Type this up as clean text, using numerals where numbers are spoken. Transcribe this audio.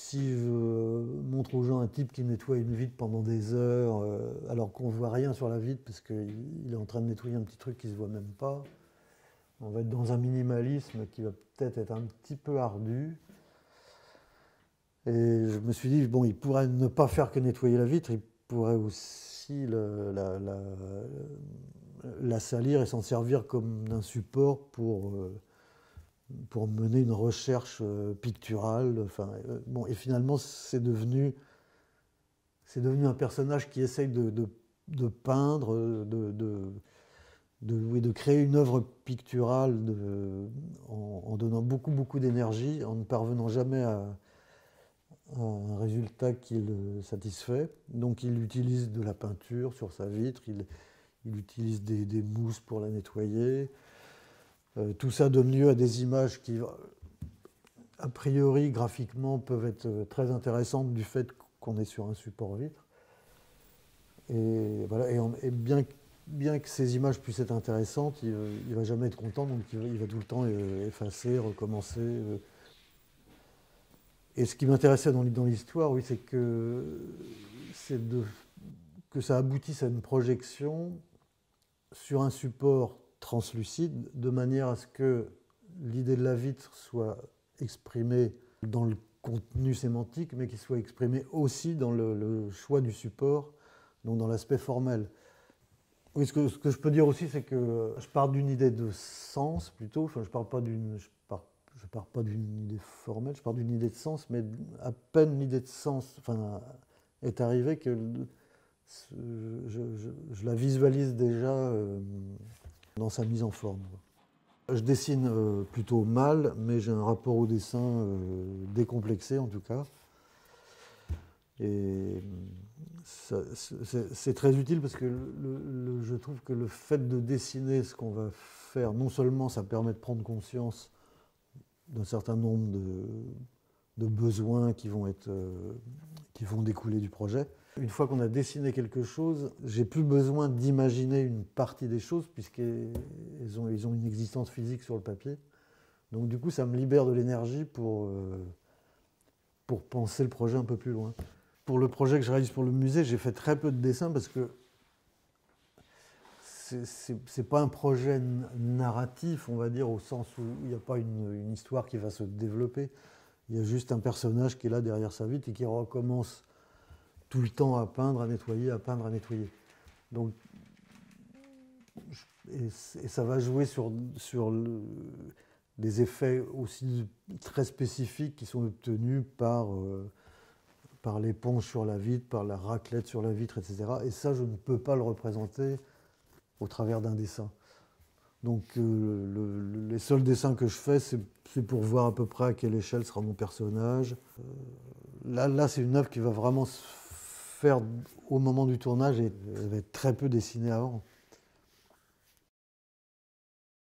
si je montre aux gens un type qui nettoie une vitre pendant des heures, alors qu'on ne voit rien sur la vitre, parce qu'il est en train de nettoyer un petit truc qui ne se voit même pas, on va être dans un minimalisme qui va peut-être être un petit peu ardu. Et je me suis dit, bon, il pourrait ne pas faire que nettoyer la vitre, il pourrait aussi la salir et s'en servir comme d'un support pour mener une recherche picturale. Enfin, bon, et finalement, c'est devenu un personnage qui essaye de peindre, oui, de créer une œuvre picturale en donnant beaucoup d'énergie, en ne parvenant jamais à un résultat qui le satisfait. Donc il utilise de la peinture sur sa vitre, il utilise des mousses pour la nettoyer. Tout ça donne lieu à des images qui, a priori, graphiquement, peuvent être très intéressantes du fait qu'on est sur un support vitre. Et, voilà, et bien que ces images puissent être intéressantes, il ne va jamais être content, donc il va tout le temps effacer, recommencer. Et ce qui m'intéressait dans l'histoire, oui, c'est que ça aboutisse à une projection sur un support translucide, de manière à ce que l'idée de la vitre soit exprimée dans le contenu sémantique, mais qu'il soit exprimé aussi dans le choix du support, donc dans l'aspect formel. Oui, ce que je peux dire aussi, c'est que je pars d'une idée de sens plutôt, enfin je pars pas d'une idée formelle, je pars d'une idée de sens, mais à peine l'idée de sens est arrivée que je la visualise déjà dans sa mise en forme. Je dessine plutôt mal, mais j'ai un rapport au dessin décomplexé en tout cas. Et c'est très utile parce que je trouve que le fait de dessiner ce qu'on va faire, non seulement ça permet de prendre conscience d'un certain nombre de besoins qui vont découler du projet. Une fois qu'on a dessiné quelque chose, j'ai plus besoin d'imaginer une partie des choses puisqu'ils ont une existence physique sur le papier. Donc du coup, ça me libère de l'énergie pour penser le projet un peu plus loin. Pour le projet que je réalise pour le musée, j'ai fait très peu de dessins parce que c'est pas un projet narratif, on va dire, au sens où il n'y a pas une histoire qui va se développer. Il y a juste un personnage qui est là derrière sa vitre et qui recommence tout le temps à peindre, à nettoyer, à peindre, à nettoyer. Donc, et ça va jouer sur des effets aussi très spécifiques qui sont obtenus par l'éponge sur la vitre, par la raclette sur la vitre, etc. Et ça, je ne peux pas le représenter au travers d'un dessin. Donc les seuls dessins que je fais, c'est pour voir à peu près à quelle échelle sera mon personnage. Là c'est une œuvre qui va vraiment se faire au moment du tournage et elle va être très peu dessinée avant.